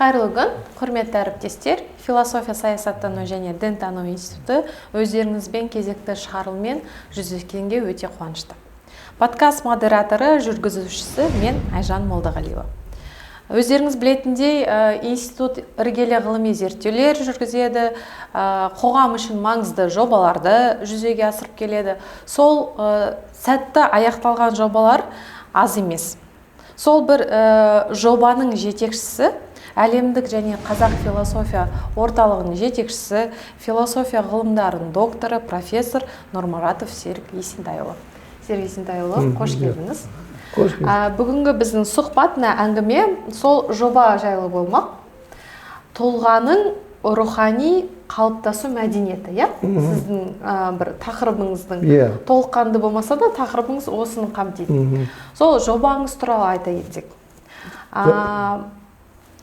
Қайырлы күн, құрметті әріптестер. Философия саясаттану және дінтану институты өздеріңізбен кезекті шығарылыммен жүздескенге өте қуанышты. Подкаст модераторы, жүргізушісі мен Айжан Молдағалиева. Өздеріңіз білетіндей, институт іргелі ғылыми зерттеулер жүргізеді, қоғам үшін маңызды жобаларды жүзеге асырып келеді. Сол сәтті аяқталған жобалар аз емес. Сол бір жобаның жетекшісі, әлемдік және қазақ философия орталығының жетекшісі, философия ғылымдарының докторы, профессор Нұрмұратов Серік Есентайұлы. Серік Есентайұлы, қош келдіңіз. Бүгінгі біздің сұхбатына әңгіме сол жоба жайлы болмақ. Тұлғаның рухани қалыптасу мәдениеті, сіздің бір тақырыбыңыздың толыққанды болмаса да тақырыбыңыз осыны қамтиды. Сол жобаңыз туралы айта кетсек.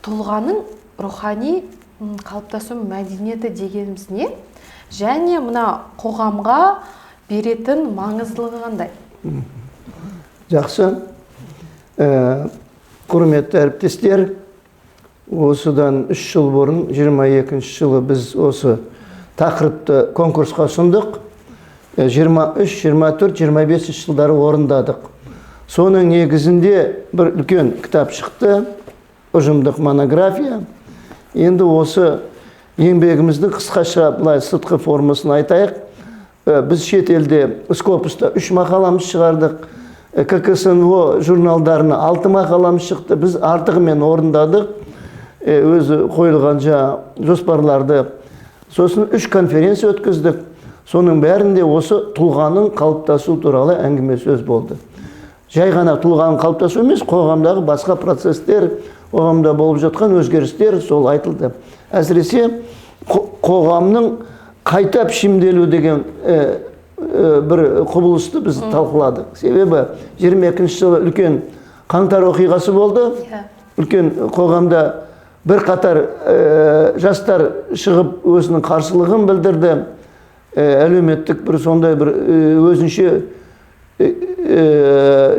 Тұлғаның рухани қалыптасу мәдениеті дегеніміз не? Және мына қоғамға беретін маңыздылығы қандай? Жақсы. Құрметті әріптестер, осыдан 3 жыл бұрын, 22 жылы біз осы тақырыпты конкурсқа сұндық. 23, 24, 25 жылдары орындадық. Соның негізінде бір үлкен кітап шықты, ұжымдық монография. Енді осы еңбегіміздің қысқаша былай сыртқы формасын айтайық. Біз шетелде Скопуста 3 мақаламыз шығардық. ККСНО журналдарына 6 мақаламыз шықты. Біз артығымен орындадық. Өзі қойылған жоспарларды. Сосын 3 конференция өткіздік. Соның бәрінде осы тұлғаның қалыптасу туралы әңгіме сөз болды. Жай ғана тұлғаның қалыптасу емес, қоғамдағы басқа процестер, қоғамда болып жатқан өзгерістер сол айтылды. Әсіресе қоғамның қайта пішімделу деген бір құбылысты біз талқыладық. Себебі 22 жылы үлкен қаңтар оқиғасы болды. Үлкен қоғамда бір қатар жастар шығып өзінің қарсылығын білдірді. Әлеуметтік бір сондай бір өзінше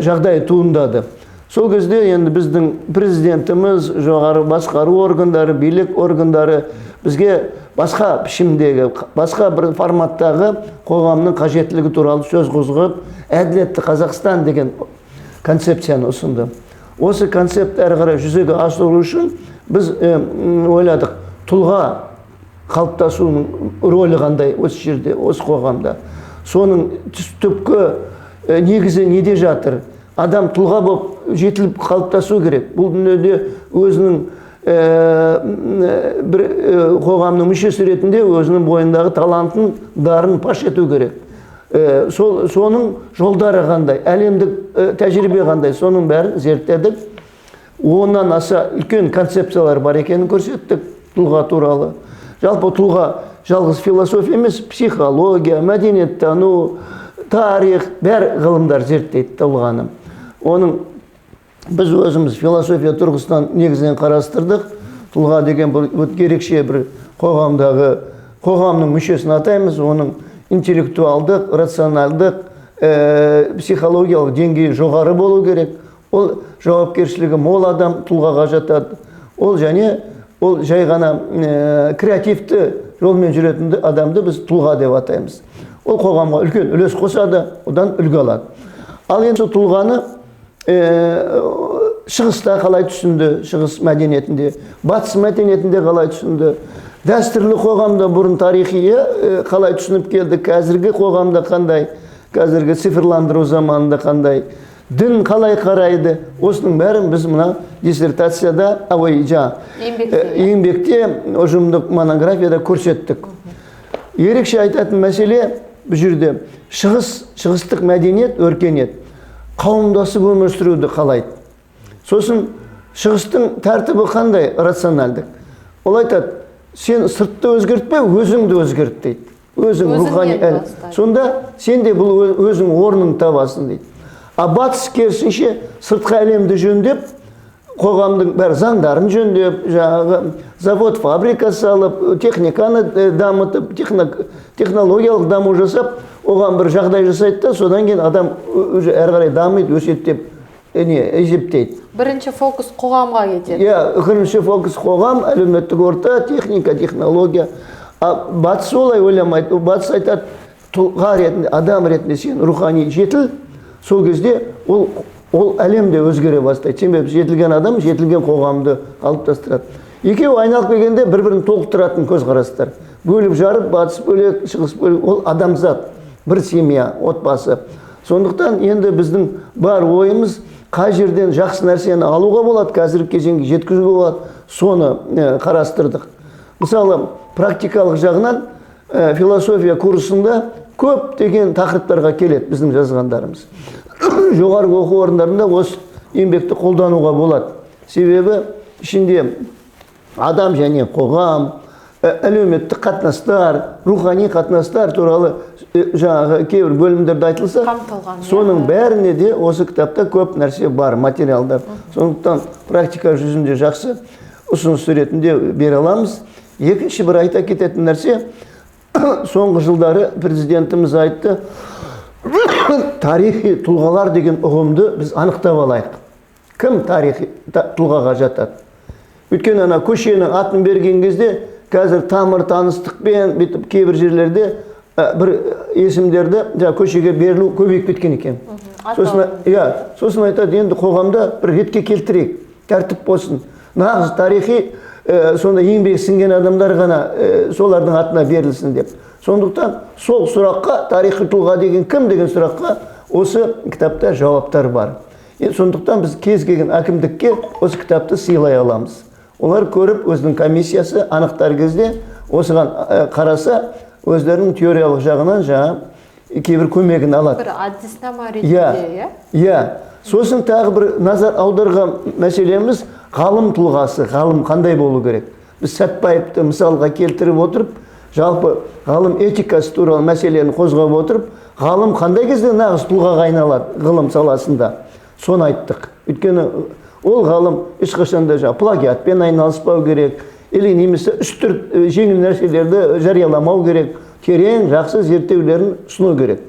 жағдай туындады. Сол кезде енді біздің президентіміз, жоғары басқару органдары, билік органдары бізге басқа пішімдегі, басқа бір форматтағы қоғамның қажеттілігі туралы сөз қозғап, әділетті Қазақстан деген концепцияны ұсынды. Осы концепт әрі қарай жүзеге асыру үшін біз ойладық, тұлға қалыптасуының рөлі қандай осы жерде, осы қоғамда. Соның түпкі негізі неде жатыр? Адам тұлға болып жетіліп қалыптасу керек. Бұл дүниеде өзінің бір қоғамның мүшесі ретінде өзінің бойындағы талантын, дарын паш ету керек. Соның жолдары қандай, әлемдік тәжірибе қандай, соның бәрін зерттедік. Оннан аса үлкен концепциялар бар екенін көрсеттік тұлға туралы. Жалпы тұлға жалғыз философия емес, психология, мәдениеттану, тарих, бәр ғылымдар зерттейді тұлғаны. Оның біз өзіміз философия тұрғысынан негізінен қарастырдық. Тұлға деген бір ерекше бір қоғамның мүшесін атаймыз. Оның интеллектуалдық, рационалдық, психологиялық деңгейі жоғары болу керек. Ол жауапкершілігі мол адам тұлғаға жатады. Ол жай ғана креативті жолмен жүретін адамды біз тұлға деп атаймыз. Ол қоғамға үлкен үлес қосады, одан үлгі алады. Ал енді тұлғаны шығыста қалай түсінді, шығыс мәдениетінде, батыс мәдениетінде қалай түсінді, дәстүрлі қоғамда бұрын тарихи қалай түсініп келді, қазіргі қоғамда қандай, қазіргі цифрландыру заманында қандай, дін қалай қарайды, осының бәрін біз мына диссертацияда, еңбекте, ұжымдық монографияда көрсеттік. Ерекше айтатын мәселе бұл жерде шығыстық мәдениет, өркениет, қауымдасып өмір сүруді қалайды. Сосын шығыстың тәртібі қандай рационалдық. Ол айтады, сен сыртты өзгертпе, өзіңді өзгерт дейді. Өзің рухани әл. Сонда сен де бұл өзің орнын табасың дейді. А батыс керісінше сыртқы әлемді жөндеп, қоғамдың бәр заңдарын жөндеп, завод, фабрика салып, техниканы дамытып, технологиялық даму жасап, оған бір жағдай жасайды да, содан кейін адам әрі қарай дамиды, өседі деп есептейді. Бірінші фокус қоғамға кетеді. Бірінші фокус қоғам, әлеуметтік орта, техника, технология. Батыс олай ойламайды. Батыс айтады, тұлға ретінде, адам ретінде сен рухани жетіл, сол кезде ол әлемде өзгере бастайды. Себебі жетілген адам жетілген қоғамды қалыптастырады. Екеуі айналып келгенде бір-бірін толықтыратын көзқарастар. Бөліп жарып, батыс бөлек, шығыс бөлек, ол адамзат, бір семья, отбасы. Сондықтан енді біздің бар ойымыз қай жерден жақсы нәрсені алуға болады, қазіргі кезеңге жеткізуге болады, соны қарастырдық. Мысалы, практикалық жағынан философия курсында көп деген тақырыптарға келеді біздің жазғандарымыз. Жоғарғы оқу орындарында осы еңбекті қолдануға болады. Себебі ішінде адам және қоғам, әлеуметтік қатынастар, рухани қатынастар туралы жаңағы кейбір бөлімдерде айтылса, соның бәріне де осы кітапта көп нәрсе бар, материалдар. Сондықтан практика жүзінде жақсы ұсыныс ретінде бере аламыз. Екінші бір айта кететін нәрсе, соңғы жылдары президентіміз айтты, тарихи тұлғалар деген ұғымды біз анықтап алайық. Кім тарихи тұлғаға жатады? Өйткені ана көшенің атын берген кезде қазір тамыр таныстықпен бүйтіп кейбір жерлерде бір есімдерді көшеге берілу көбейіп кеткен екен. Сосын айтады, енді қоғамда бір ретке келтірейік, тәртіп болсын. Нағыз тарихи сонда еңбек сіңген адамдар ғана солардың атына берілсін деп. Сондықтан сол сұраққа, тарихи тұлға деген кім деген сұраққа осы кітапта жауаптар бар. Сондықтан біз кез келген әкімдікке осы кітапты сыйлай аламыз. Олар көріп, өзінің комиссиясы анықтар кезде осыған қараса, өздерінің теориялық жағынан кейбір көмегін алады. Бір әдіснама ретінде, Сосын тағы бір назар аударған мәселеміз ғалым тұлғасы, ғалым қандай болу керек. Біз Сәтбаевты мысалға келтіріп отырып, жалпы ғалым этикасы туралы мәселені қозғап отырып, ғалым қандай кезде нағыз тұлғаға айналады ғылым саласында. Соны айттық. Өйткені ол ғалым ешқашанда плагиатпен айналыспау керек, или немесе үстірт жеңіл нәрселерді жарияламау керек, терең жақсы зерттеулерін ұсыну керек.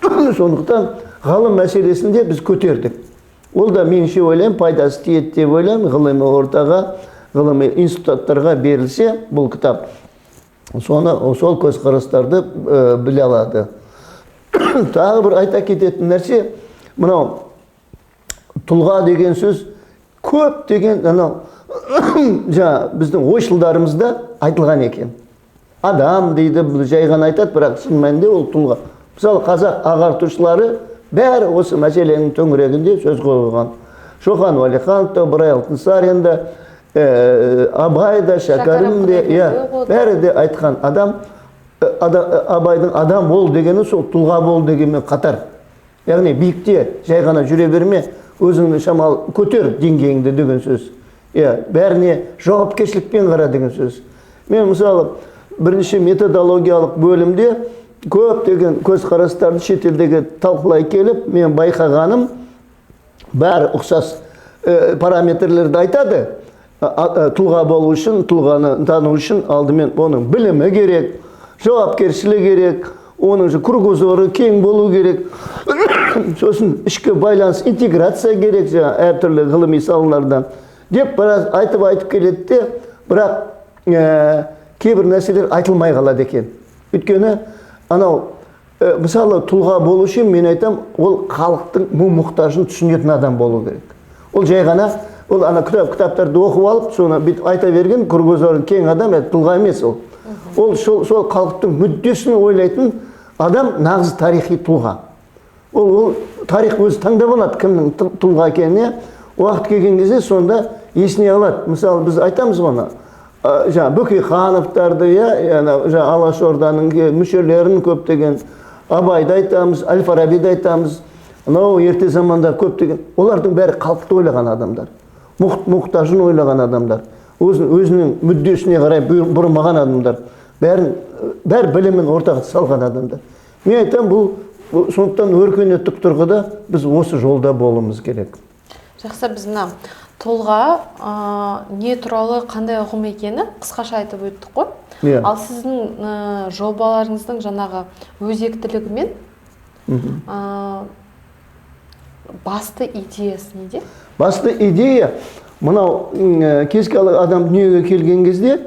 Сондықтан ғалым мәселесінде біз көтердік. Ол да меніңше ойлаймын, пайдасы тиеді деп ойлаймын, ғылыми ортаға, ғылыми институттарға берілсе, бұл кітап сол көзқарастарды біле алады. Тағы бір айта кететін нәрсе, мынау тұлға деген сөз көп деген біздің ойшылдарымызда айтылған екен. Адам дейді, жай ғана айтады, бірақ шын мәнінде ол тұлға. Мысалы, қазақ ағартушылары бәрі осы мәселенің төңірегінде сөз қойған. Шоқан Уәлиханов та, Ыбырай Алтынсарин да, Абай да, Шәкәрім де, бәрі де айтқан адам, Абайдың адам бол дегені сол тұлға бол дегенмен қатар. Яғни биікте жай ғана жүре берме, өзіңді шамал көтер деңгейіңді деген сөз. Бәріне жауапкершілікпен қара деген сөз. Мен мысалы бірінші методологиялық бөлімде көп деген көзқарастарды шетелдегі талқылай келіп, мен байқағаным бәрі ұқсас параметрлерді айтады. Тұлға болу үшін, тұлғаны тану үшін алдымен оның білімі керек, жауапкершілігі керек, оның кругозоры кең болу керек. Сосын ішкі байланыс, интеграция керек, әртүрлі ғылыми салалардан деп айтып келеді, бірақ кейбір нәрселер айтылмай қалады екен. Өйткені мысалы тұлға болу үшін мен айтам, ол халықтың мұқтажын түсінетін адам болу керек. Ол жай ғана, ол кітаптарды оқып алып, соны айта берген кругозоры кең адам, тұлға емес ол. Ол сол халықтың мүддесін ойлайтын адам нағыз тарихи тұлға. Ол тарих өзі таңдап алады, кімнің тұлға екеніне, уақыт келген кезде сонда есіне алады. Мысалы, біз айтамыз оны, Бөкейхановтарды, Алашорданың мүшелерін көптеген, Абайды айтамыз, Әл-Фарабиді айтамыз, ерте заманда көптеген, олардың бәрі халықты ойлаған адамдар, мұқтажын ойлаған адамдар, өзінің мүддесіне қарай бұрмаған адамдар, бәр білімін ортаға салған адамдар. Мен айтам, бұл сондықтан өркениеттік тұрғыда біз осы жолда болуымыз керек. Жақсы, біз мына тұлға не туралы қандай ұғым екені қысқаша айтып өттік қой. Ал сіздің жобаларыңыздың жаңағы өзектілігімен басты идеясы неде? Басты идея, мынау кез келген адам дүниеге келген кезде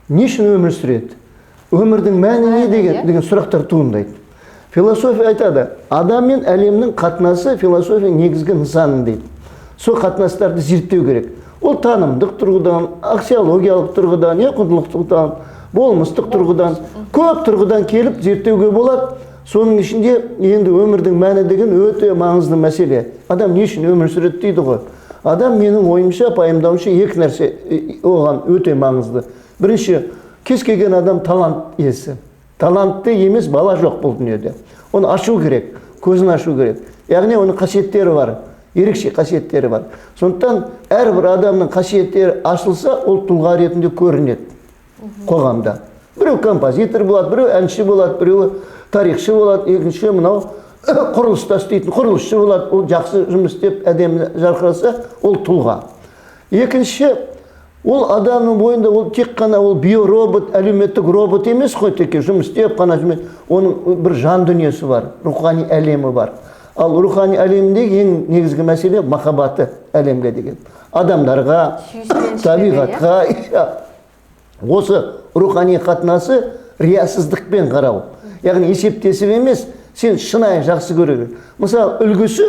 не үшін өмір сүреді? Өмірдің мәні не деген сұрақтар туындайды. Философия айтады, адам мен әлемнің қатынасы философия негізгі нысаны дейді. Сол қатынастарды зерттеу керек. Ол танымдық тұрғыдан, аксиологиялық тұрғыдан, құндылықтық тұрғыдан, болмыстық тұрғыдан, көп тұрғыдан келіп зерттеуге болады. Соның ішінде енді өмірдің мәні деген өте маңызды мәселе. Адам не үшін өмір сүреді дейді ғой. Адам менің ойымша, пайымдауымша екі нәрсе оған өте маңызды. Бірінші, кез келген адам талант иесі. Талантты емес бала жоқ бұл дүниеде. Оны ашу керек, көзін ашу керек. Яғни оның қасиеттері бар, ерекше қасиеттері бар. Сондықтан әрбір адамның қасиеттері ашылса, ол тұлға ретінде көрінеді қоғамда. Біреу композитор болады, біреу әнші болады, біреу тарихшы болады, екінші мынау құрылыста істейтін құрылысшы болады. Ол жақсы жұмыс істеп, әдемі жарқыраса, ол тұлға. Екінші, ол адамның бойында ол тек қана ол биоробот, әлеуметтік робот емес қой, тек жұмыс істеп қана жұмыс. Оның бір жан дүниесі бар, рухани әлемі бар. Ал рухани әлемдегі ең негізгі мәселе махаббаты әлемге деген. Адамдарға, табиғатқа, осы рухани қатынасы риясыздықпен қарау. Яғни есептесіп емес, сен шынайы жақсы көреді. Мысалы, үлгісі,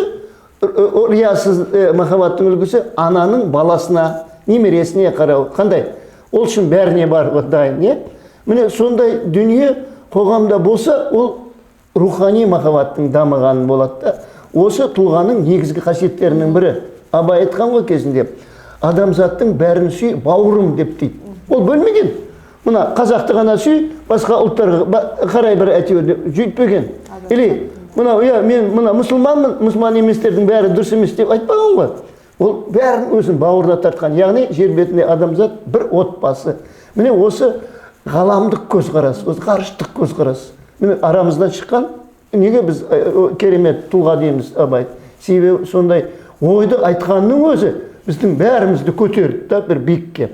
риясыз махаббаттың үлгісі ананың баласына, немересіне қарау. Қандай? Ол үшін бәріне бар дайын, не? Міне сондай дүние қоғамда болса, ол рухани махаббаттың дамығаны болады да. Осы тұлғаның негізгі қасиеттерінің бірі. Абай айтқан ғой кезінде, адамзаттың бәрін сүй, бауырым деп дейді. Ол бөлмеген. Мына қазақты ғана сүй, басқа ұлттарға қарай бір әтеуір жүйітпеген. Или мына мен мына мұсылманмын, мұсылман еместердің бәрі дұрыс емес деп айтпаған ғой. Ол бәрін өзін бауырына тартқан. Яғни жер бетінде адамзат бір отбасы. Міне осы ғаламдық көзқарас, осы ғарыштық көзқарас. Міне арамыздан шыққан, неге біз керемет тұлға дейміз Абай? Себебі сондай ойды айтқанның өзі біздің бәрімізді көтерді да бір биікке.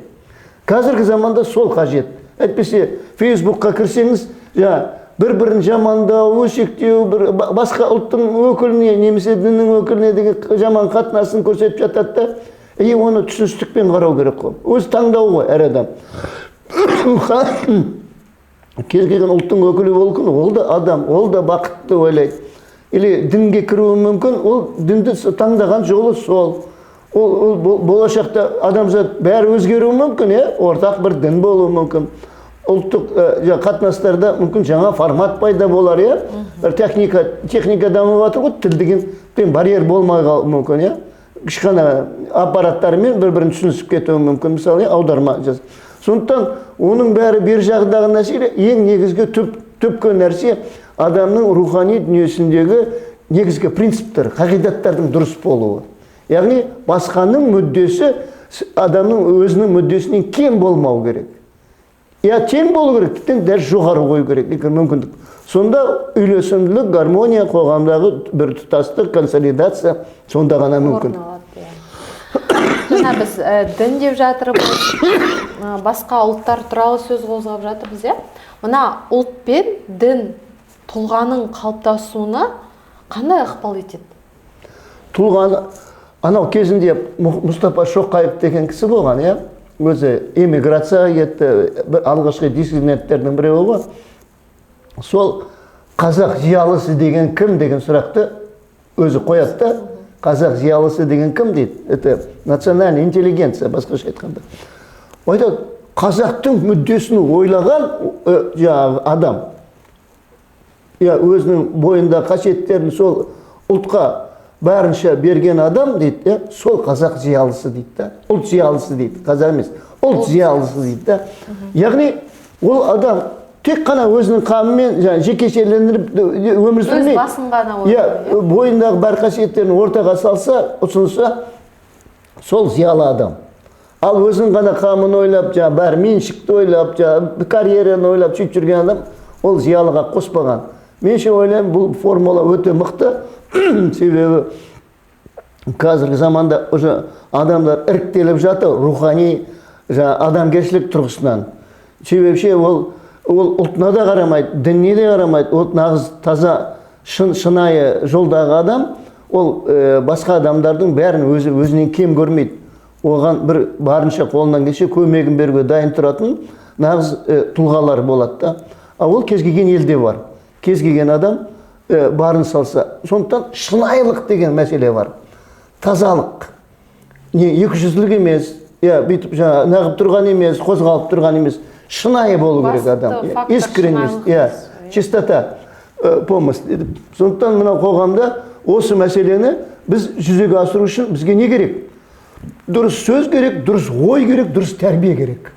Қазіргі заманда сол қажет. Әйтпесе Фейсбукқа кірсеңіз, бір-бірін жамандау, өшектеу, басқа ұлттың өкіліне, немесе діннің өкіліне деген жаман қатынасын көрсетіп жатады да, оны түсіністікпен қарау керек қой. Өз таңдау ғой әр адам. Кез келген ұлттың өкілі болсын, ол да адам, ол да бақытты ойлайды. Или дінге кіруі мүмкін, ол дінді таңдаған жолы сол. Ол болашақта адамзат бәрі өзгеруі мүмкін, ортақ бір дін болуы мүмкін. Ұлттық қатынастарда мүмкін жаңа формат пайда болар, бір техника дамып жатыр ғой, тіл деген барьер болмай қалуы мүмкін, кішкене аппараттармен бір-бірін түсінісіп кетуі мүмкін, мысалы, аударма жаз. Сондықтан оның бәрі бер жағындағы нәрсе, ең негізгі түпкі нәрсе адамның рухани дүниесіндегі негізгі принциптер, қағидаттардың дұрыс болуы. Яғни басқаның мүддесі адамның өзінің мүддесінен кем болмау керек. Тең болу керек, дәл жоғары қою керек, мүмкіндік. Сонда үйлесімділік, гармония, қоғамдағы бір тұтастық, консолидация сонда ғана мүмкін. Жаңа біз дін деп жатырмыз, басқа ұлттар туралы сөз қозғап жатырмыз, Мына ұлт пен дін тұлғаның қалыптасуына қандай ықпал етеді? Тұлғаны анау кезінде Мұстафа Шоқаев деген кісі болған, өзі эмиграция кетті, алғашқы диссиденттердің біреуі ғой. Сол қазақ зиялысы деген кім деген сұрақты өзі қояды да, қазақ зиялысы деген кім дейді. Это национальная интеллигенция, басқаша айтқанда. Ойда қазақтың мүддесін ойлаған адам, өзінің бойында қасиеттерін сол ұлтқа бәрінше берген адам дейді, сол қазақ зиялысы дейді, ұлт зиялысы дейді, қазақ емес, ұлт зиялысы дейді. Яғни ол адам тек қана өзінің қамымен жекешеленіп өмір сүрмей, өз басын ғана бойындағы бар қасиеттерін ортаға салса, ұсынса, сол зиялы адам. Ал өзінің ғана қамын ойлап, бәрі меншікті ойлап, карьераны ойлап сөйтіп жүрген адам, ол зиялыға қоспаған. Менше ойлаймын, бұл формула өте мықты. Себебі қазіргі заманда уже адамдар іріктеліп жатыр рухани адамгершілік тұрғысынан. Себебі ол ұлтына да қарамайды, дініне де қарамайды. Ол нағыз таза шынайы жолдағы адам, ол басқа адамдардың бәрін өзінен кем көрмейді. Оған бір барынша қолынан келсе көмегін беруге дайын тұратын нағыз тұлғалар болады да. Ол кез келген елде бар. Кез келген адам барын салса. Сондықтан шынайылық деген мәселе бар. Тазалық. Не 200-лік емес, бүйтіп нағып тұрған емес, қозғалып тұрған емес. Шынайы болу керек адам. Искренность, чистота, помощь. Сондықтан мынау қоғамда осы мәселені біз жүзеге асыру үшін бізге не керек? Дұрыс сөз керек, дұрыс ой керек, дұрыс тәрбие керек.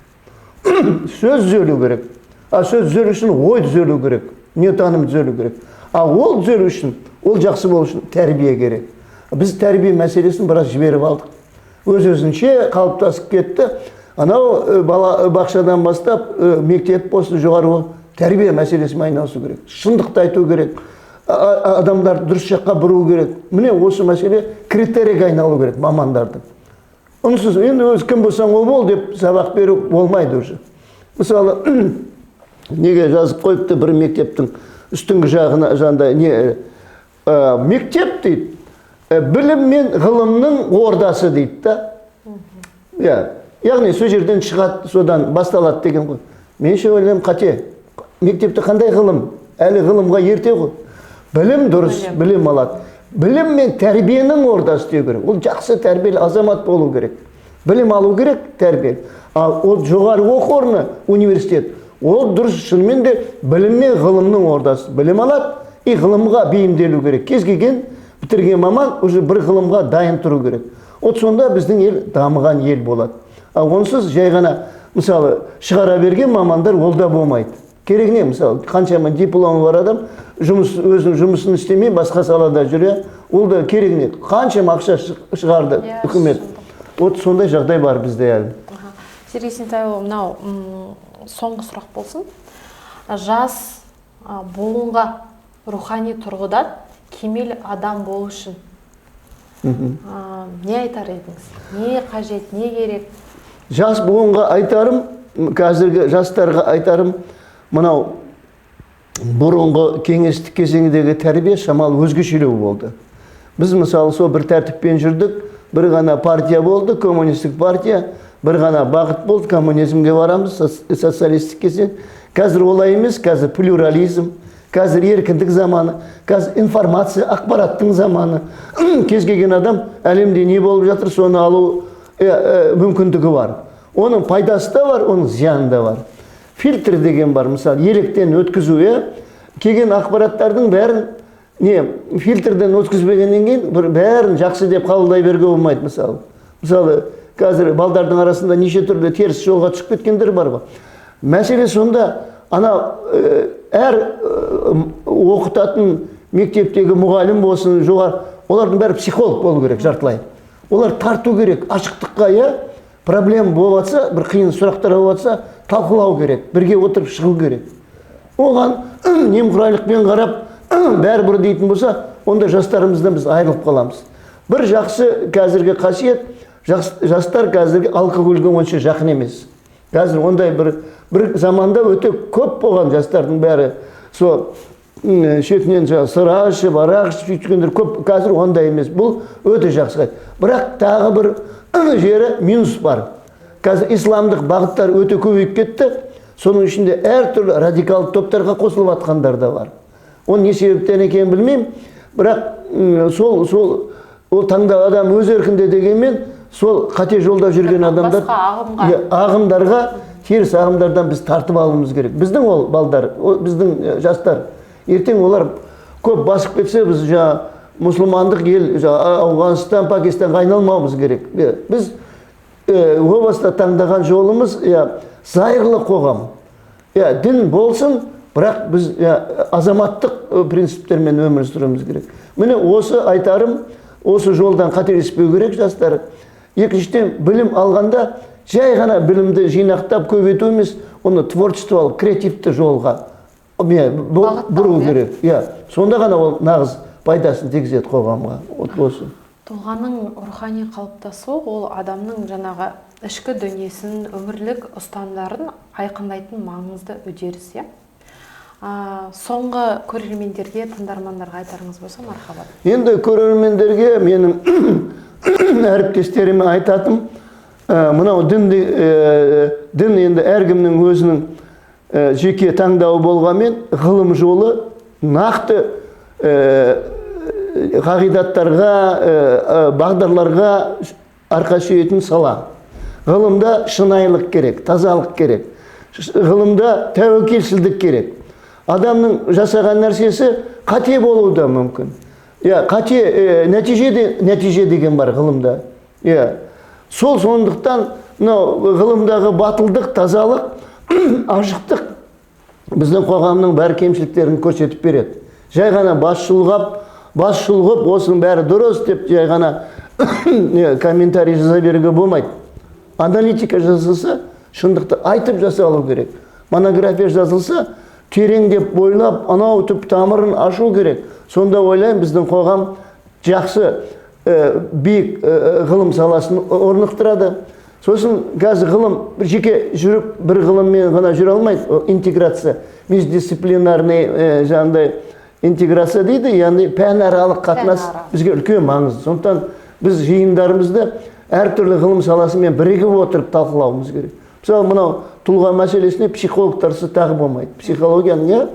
Сөз түзелу керек. Сөз түзелу үшін ой түзелу керек, дүниетаным түзелу керек. Ол түзелу үшін, ол жақсы болу үшін тәрбие керек. Біз тәрбие мәселесін біраз жіберіп алдық. Өз-өзінше қалыптасып кетті. Анау бала бақшадан бастап мектеп болсын, жоғары тәрбие мәселесімен айналысу керек. Шындықты айту керек. Адамдар дұрыс жаққа бұру керек. Міне осы мәселе критерийге айналу керек мамандардың. Онсыз енді өз кім болсаң ол бол деп сабақ беру болмайды уже. Мысалы, неге жазып қойыпты бір мектептің үстіңгі жағында мектеп дейді, білім мен ғылымның ордасы дейді да. Яғни сол жерден шығады, содан басталады деген ғой. Мен ше ойлаймын қате. Мектепте қандай ғылым? Әлі ғылымға ерте ғой. Білім дұрыс, білім алады. Білім мен тәрбиенің ордасы деу керек. Ол жақсы тәрбиелі азамат болу керек. Білім алу керек, тәрбие. Ол жоғары оқу орны, университет. Ол дұрыс шынымен де білім мен ғылымның ордасы. Білім алады, ғылымға бейімделу керек. Кез келген бітірген маман уже бір ғылымға дайын тұру керек. Сонда біздің ел дамыған ел болады. Онсыз жай ғана мысалы шығара берген мамандар ол да болмайды. Керек не, мысалы, қаншама дипломы бар адам өзінің жұмысын істемей басқа салада жүре, ол да керек не, қаншама ақша шығарды үкімет. Сондай жағдай бар бізде әлі. Сергей Сентайұлы, мынау соңғы сұрақ болсын. Жас буынға рухани тұрғыдан кемел адам болу үшін не айтар едіңіз? Не қажет, не керек? Жас буынға айтарым, қазіргі жастарға айтарым, мынау бұрынғы кеңестік кезеңдегі тәрбие шамалы өзгешелеу болды. Біз мысалы сол бір тәртіппен жүрдік, бір ғана партия болды, коммунистік партия, бір ғана бағыт болды, коммунизмге барамыз, социалистік кезең. Қазір олай емес, қазір плюрализм, қазір еркіндік заманы, қазір информация, ақпараттың заманы. Кез келген адам әлемде не болып жатыр, соны алу мүмкіндігі бар. Оның пайдасы да бар, оның зияны да бар. Фильтр деген бар, мысалы, електен өткізу, келген ақпараттардың бәрін фильтрден өткізбегеннен кейін бәрін жақсы деп қабылдай беруге болмайды, мысалы. Мысалы, қазір балдардың арасында неше түрлі теріс жолға түсіп кеткендер бар ғой. Мәселе сонда, әр оқытатын мектептегі мұғалім болсын, жоғары, олардың бәрі психолог болу керек, жартылай. Олар тарту керек, ашықтыққа, проблема болатса, бір қиын сұрақтар болатса, талқылау керек, бірге отырып шығу керек. Оған немқұрайлықпен қарап, бәрібір дейтін болса, онда жастарымыздан біз айырылып қаламыз. Бір жақсы қазіргі қасиет, жастар қазіргі алкогольге онша жақын емес. Қазір ондай бір заманда өте көп болған жастардың бәрі, сол шетінен сыра ішіп, арақ ішіп сөйткендер көп, қазір ондай емес. Бұл өте жақсы. Бірақ тағы бір жері минус бар. Қазір исламдық бағыттар өте көбейіп кетті. Соның ішінде әртүрлі радикалды топтарға қосылып атқандар да бар. Оны не себептен екенін білмеймін. Бірақ сол таңда адам өз еркінде дегенмен, сол қате жолда жүрген адамдар ағымдарға, теріс ағымдардан біз тартып алуымыз керек. Біздің ол балдар, біздің жастар, ертең олар көп басып кетсе, біз мұсылмандық ел, Ауғанстан, Пакистанға айналмауымыз керек. Біз о баста таңдаған жолымыз зайырлы қоғам. Дін болсын, бірақ біз азаматтық принциптермен өмір сүруіміз керек. Міне осы айтарым, осы жолдан қателеспеу керек жастар. Екіншіден, білім алғанда жай ғана білімді жинақтап көбейту емес, оны творчестволық, креативті жолға бұру керек. Сонда ғана ол нағыз пайдасын тигізеді қоғамға. Тұлғаның рухани қалыптасуы ол адамның жаңағы ішкі дүниесін, өмірлік ұстанымдарын айқындайтын маңызды үдеріс. Соңғы көрермендерге, тыңдармандарға айтарыңыз болса, мархабат. Енді көрермендерге менің әріптестеріме айтатым, мынау дін енді әркімнің өзінің жеке таңдауы болғанмен, ғылым жолы нақты қағидаттарға, бағдарларға арқа сүйетін сала. Ғылымда шынайылық керек, тазалық керек. Ғылымда тәуекелшілдік керек. Адамның жасаған нәрсесі қате болуы да мүмкін. Қате нәтиже деген бар ғылымда. Сондықтан ғылымдағы батылдық, тазалық, ашықтық біздің қоғамның бәр кемшіліктерін көрсетіп береді. Жай ғана бас шұлғып, осының бәрі дұрыс деп жай ғана комментарий жаза беруге болмайды. Аналитика жазылса, шындықты айтып жасалу керек. Монография жазылса, тереңдеп бойлап, анау түп тамырын ашу керек. Сонда ойлаймын, біздің қоғам жақсы биік ғылым саласын орнықтырады. Сосын қазір ғылым жеке жүріп, бір ғылыммен ғана жүре алмайды. Интеграция, междисциплинарный жаңағыдай интеграция дейді, яғни пәнаралық қатынас бізге үлкен маңызды. Сондықтан біз жиындарымызды әртүрлі ғылым саласымен бірігіп отырып талқылауымыз керек. Мысалы, мынау тұлға мәселесіне психологтарсыз тағы болмайды. Психологияны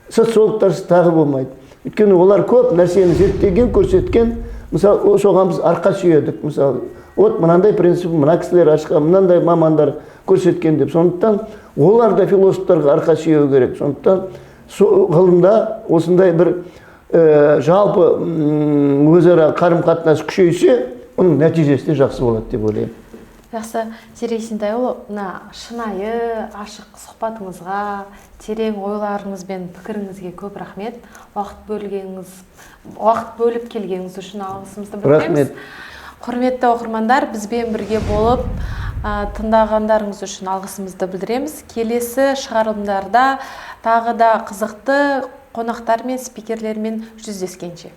социологтарсыз тағы болмайды. Өйткені олар көп нәрсені зерттеген, көрсеткен. Мысалы, соған біз арқа сүйедік. Мысалы, мынандай принцип, мына кісілер ашқан, мынандай мамандар көрсеткен деп. Сондықтан олар да философтарға арқа сүйеу керек. Сондықтан ғылымда осындай бір жалпы өзара қарым-қатынас күшейсе, оның нәтижесі де жақсы болады деп ойлаймын. Жақсы, Зере Есентайұлы, шынайы, ашық сұхбатыңызға, терең ойларыңыз бен пікіріңізге көп рахмет. Уақыт бөліп келгеніңіз үшін алғысымызды білдіреміз. Құрметті оқырмандар, бізбен бірге болып тыңдағандарыңыз үшін алғысымызды білдіреміз. Келесі шығарылымдарда тағы да қызықты қонақтар мен спикерлермен жүздескенше.